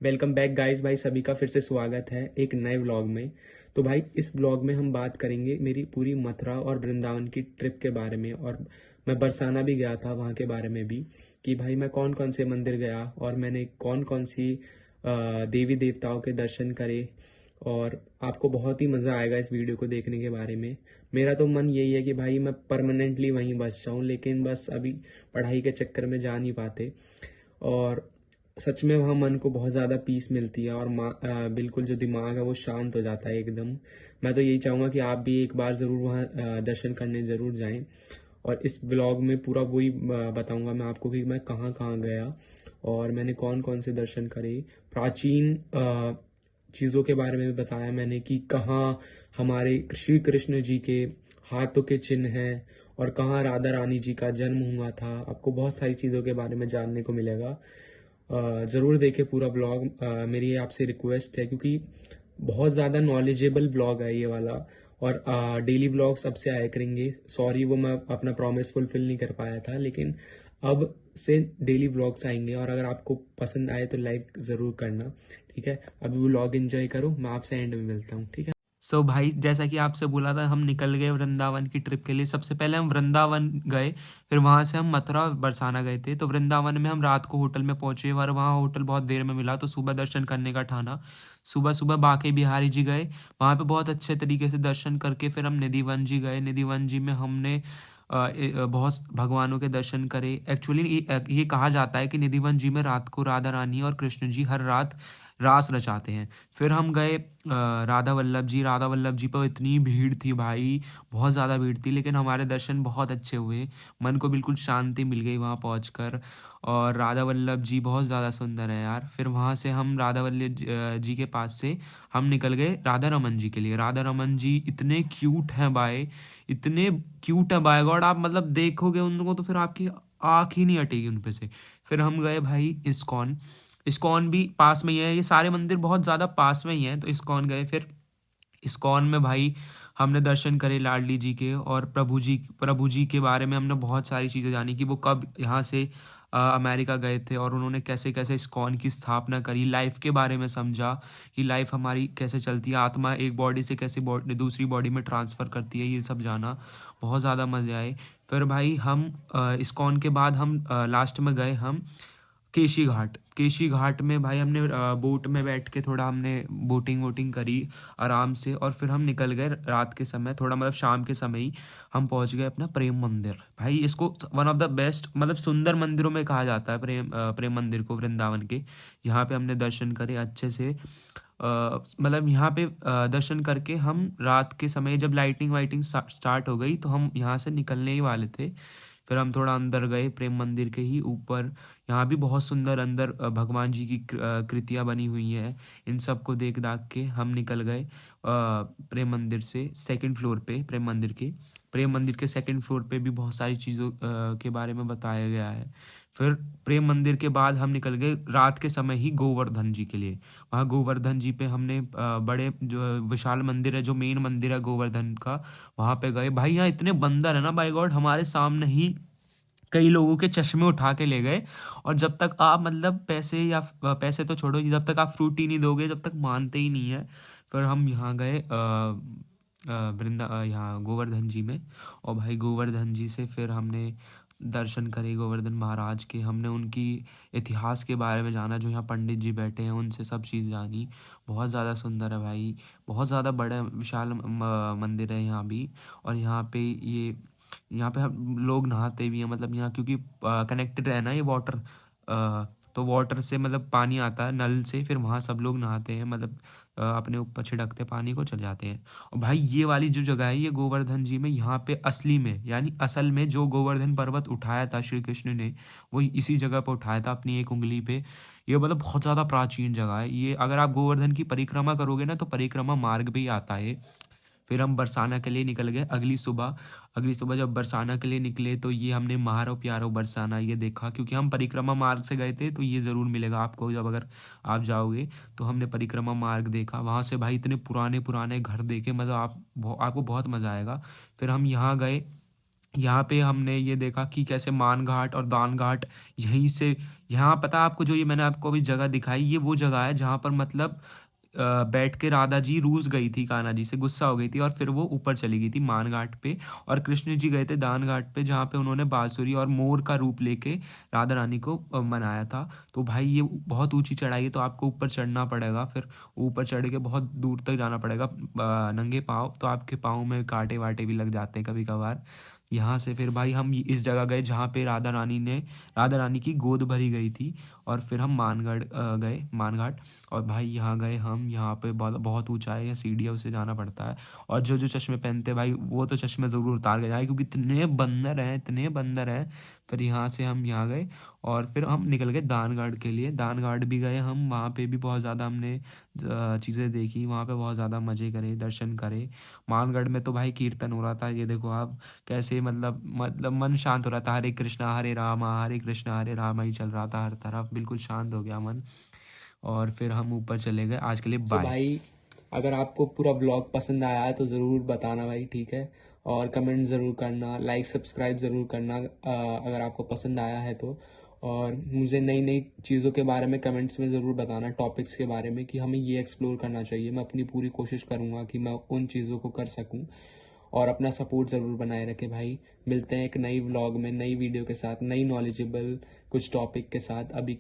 Welcome back guys. भाई सभी का फिर से स्वागत है एक नए व्लॉग में। तो भाई इस व्लॉग में हम बात करेंगे मेरी पूरी मथुरा और वृंदावन की ट्रिप के बारे में, और मैं बरसाना भी गया था वहाँ के बारे में भी, कि भाई मैं कौन कौन से मंदिर गया और मैंने कौन कौन सी देवी देवताओं के दर्शन करे। और आपको बहुत ही मज़ा आएगा इस वीडियो को देखने के बारे में। मेरा तो मन यही है कि भाई मैं परमानेंटली वहीं बस जाऊँ, लेकिन बस अभी पढ़ाई के चक्कर में जा नहीं पाते। और सच में वहाँ मन को बहुत ज़्यादा पीस मिलती है, और बिल्कुल जो दिमाग है वो शांत हो जाता है एकदम। मैं तो यही चाहूँगा कि आप भी एक बार ज़रूर वहाँ दर्शन करने ज़रूर जाएं। और इस ब्लॉग में पूरा वही बताऊँगा मैं आपको कि मैं कहाँ कहाँ गया और मैंने कौन कौन से दर्शन करे। प्राचीन चीज़ों के बारे में भी बताया मैंने कि कहाँ हमारे श्री कृष्ण जी के हाथों के चिन्ह हैं और कहाँ राधा रानी जी का जन्म हुआ था। आपको बहुत सारी चीज़ों के बारे में जानने को मिलेगा। ज़रूर देखें पूरा ब्लॉग। मेरी आपसे रिक्वेस्ट है, क्योंकि बहुत ज़्यादा नॉलेजेबल ब्लॉग है ये वाला। और डेली ब्लॉग सबसे आया करेंगे। सॉरी वो मैं अपना प्रॉमिस फुलफिल नहीं कर पाया था, लेकिन अब से डेली ब्लॉग्स आएंगे। और अगर आपको पसंद आए तो लाइक ज़रूर करना, ठीक है। अभी ब्लॉग एंजॉय करो, मैं आपसे एंड में मिलता हूँ, ठीक है। भाई जैसा कि आपसे बोला था, हम निकल गए वृंदावन की ट्रिप के लिए। सबसे पहले हम वृंदावन गए, फिर वहाँ से हम मथुरा बरसाना गए थे। तो वृंदावन में हम रात को होटल में पहुंचे, और वहाँ होटल बहुत देर में मिला, तो सुबह दर्शन करने का ठाना। सुबह सुबह बांके बिहारी जी गए, वहाँ पे बहुत अच्छे तरीके से दर्शन करके फिर हम निधिवन जी गए। निधिवन जी में हमने बहुत भगवानों के दर्शन करे। एक्चुअली ये कहा जाता है कि निधिवन जी में रात को राधा रानी और कृष्ण जी हर रात रास रचाते हैं। फिर हम गए राधा वल्लभ जी। राधा वल्लभ जी पर इतनी भीड़ थी भाई, बहुत ज़्यादा भीड़ थी, लेकिन हमारे दर्शन बहुत अच्छे हुए। मन को बिल्कुल शांति मिल गई वहाँ पहुँचकर। और राधा वल्लभ जी बहुत ज़्यादा सुंदर है यार। फिर वहाँ से हम राधा वल्लभ जी के पास से हम निकल गए राधा रमन जी के लिए। राधा रमन जी इतने क्यूट हैं भाई, इतने क्यूट है बाय गॉड। आप मतलब देखोगे उनको तो फिर आपकी आँख ही नहीं हटेगी उन पे से। फिर हम गए भाई इस्कॉन। इस्कॉन भी पास में ही है, ये सारे मंदिर बहुत ज़्यादा पास में ही हैं, तो इस्कॉन गए। फिर इस्कॉन में भाई हमने दर्शन करे लाडली जी के, और प्रभु जी के बारे में हमने बहुत सारी चीज़ें जानी कि वो कब यहाँ से अमेरिका गए थे और उन्होंने कैसे कैसे इस्कॉन की स्थापना करी। लाइफ के बारे में समझा कि लाइफ हमारी कैसे चलती है, आत्मा एक बॉडी से कैसे बॉडी दूसरी बॉडी में ट्रांसफ़र करती है, ये सब जाना। बहुत ज़्यादा मज़े आए। फिर भाई हम इस्कॉन के बाद हम लास्ट में गए हम केशी घाट। केशी घाट में भाई हमने बोट में बैठ के थोड़ा हमने बोटिंग वोटिंग करी आराम से, और फिर हम निकल गए रात के समय, थोड़ा मतलब शाम के समय ही हम पहुंच गए अपना प्रेम मंदिर। भाई इसको वन ऑफ द बेस्ट मतलब सुंदर मंदिरों में कहा जाता है, प्रेम मंदिर को वृंदावन के। यहाँ पे हमने दर्शन करे अच्छे से। मतलब यहाँ पे दर्शन करके हम रात के समय जब लाइटिंग वाइटिंग स्टार्ट हो गई, तो हम यहाँ से निकलने ही वाले थे। फिर हम थोड़ा अंदर गए प्रेम मंदिर के ही ऊपर। यहाँ भी बहुत सुंदर अंदर भगवान जी की कृतियाँ बनी हुई हैं। इन सब को देख दाख के हम निकल गए प्रेम मंदिर से सेकंड फ्लोर पे। प्रेम मंदिर के सेकंड फ्लोर पे भी बहुत सारी चीज़ों के बारे में बताया गया है। फिर प्रेम मंदिर के बाद हम निकल गए रात के समय ही गोवर्धन जी के लिए। वहाँ गोवर्धन जी पे हमने बड़े जो विशाल मंदिर है, जो मेन मंदिर है गोवर्धन का, वहाँ पे गए। भाई यहाँ इतने बंदर है ना बाय गॉड, हमारे सामने ही कई लोगों के चश्मे उठा के ले गए। और जब तक आप मतलब पैसे या पैसे तो छोड़ो, जब तक आप फ्रूटी नहीं दोगे जब तक मानते ही नहीं है। फिर हम यहाँ गए यहाँ गोवर्धन जी में। और भाई गोवर्धन जी से फिर हमने दर्शन करे गोवर्धन महाराज के। हमने उनकी इतिहास के बारे में जाना, जो यहाँ पंडित जी बैठे हैं उनसे सब चीज़ जानी। बहुत ज़्यादा सुंदर है भाई, बहुत ज़्यादा बड़ा विशाल मंदिर है यहाँ भी। और यहाँ पे यहाँ पे हम लोग नहाते भी हैं, मतलब यहाँ क्योंकि कनेक्टेड है ना ये वाटर, तो वाटर से मतलब पानी आता है नल से, फिर वहाँ सब लोग नहाते हैं, मतलब अपने ऊपर छिड़कते पानी को चले जाते हैं। और भाई ये वाली जो जगह है ये गोवर्धन जी में, यहाँ पे असली में यानी असल में जो गोवर्धन पर्वत उठाया था श्री कृष्ण ने, वो इसी जगह पर उठाया था अपनी एक उंगली पे। ये मतलब बहुत ज़्यादा प्राचीन जगह है ये। अगर आप गोवर्धन की परिक्रमा करोगे ना, तो परिक्रमा मार्ग भी आता है। फिर हम बरसाना के लिए निकल गए अगली सुबह। अगली सुबह जब बरसाना के लिए निकले, तो ये हमने महारो प्यारो बरसाना ये देखा, क्योंकि हम परिक्रमा मार्ग से गए थे, तो ये ज़रूर मिलेगा आपको जब अगर आप जाओगे। तो हमने परिक्रमा मार्ग देखा वहाँ से। भाई इतने पुराने पुराने घर देखे, मतलब आपको बहुत मज़ा आएगा। फिर हम यहाँ गए यहाँ पे हमने ये देखा कि कैसे मान घाट और दान घाट यहीं से, यहाँ पता है आपको, जो ये मैंने आपको अभी जगह दिखाई, ये वो जगह है जहाँ पर मतलब बैठ के राधा जी रूस गई थी, कान्हा जी से गुस्सा हो गई थी और फिर वो ऊपर चली गई थी मान घाट पे। और कृष्ण जी गए थे दान घाट पे, जहाँ पे उन्होंने बांसुरी और मोर का रूप लेके राधा रानी को मनाया था। तो भाई ये बहुत ऊंची चढ़ाई है, तो आपको ऊपर चढ़ना पड़ेगा, फिर ऊपर चढ़ के बहुत दूर तक जाना पड़ेगा नंगे पाँव, तो आपके पाँव में कांटे वाटे भी लग जाते हैं कभी कभार। यहाँ से फिर भाई हम इस जगह गए जहाँ पे राधा रानी की गोद भरी गई थी। और फिर हम मानगढ़ गए, मानघाट। और भाई यहाँ गए हम, यहाँ पे बहुत बहुत ऊंचाई है, सीढ़ियों से जाना पड़ता है। और जो जो चश्मे पहनते हैं भाई, वो तो चश्मे ज़रूर उतार के जाए, क्योंकि इतने बंदर हैं, इतने बंदर हैं। फिर यहाँ से हम यहाँ गए और फिर हम निकल गए दानगढ़ के लिए। दानगढ़ भी गए हम, वहाँ पे भी बहुत ज़्यादा हमने चीज़ें देखी, वहाँ पे बहुत ज़्यादा मज़े करे, दर्शन करे। मानगढ़ में तो भाई कीर्तन हो रहा था, ये देखो आप कैसे, मतलब मन शांत हो रहा था, हरे कृष्णा हरे राम ही चल रहा था हर तरफ, बिल्कुल शांत हो गया मन। और फिर हम ऊपर चले गए, आज के लिए बाय। भाई अगर आपको पूरा ब्लॉग पसंद आया है तो ज़रूर बताना भाई, ठीक है। और कमेंट ज़रूर करना, लाइक सब्सक्राइब ज़रूर करना अगर आपको पसंद आया है तो। और मुझे नई नई चीज़ों के बारे में कमेंट्स में ज़रूर बताना, टॉपिक्स के बारे में कि हमें ये एक्सप्लोर करना चाहिए। मैं अपनी पूरी कोशिश करूँगा कि मैं उन चीज़ों को कर सकूँ। और अपना सपोर्ट ज़रूर बनाए रखे भाई। मिलते हैं एक नई व्लॉग में, नई वीडियो के साथ, नई नॉलेजेबल कुछ टॉपिक के साथ। अभी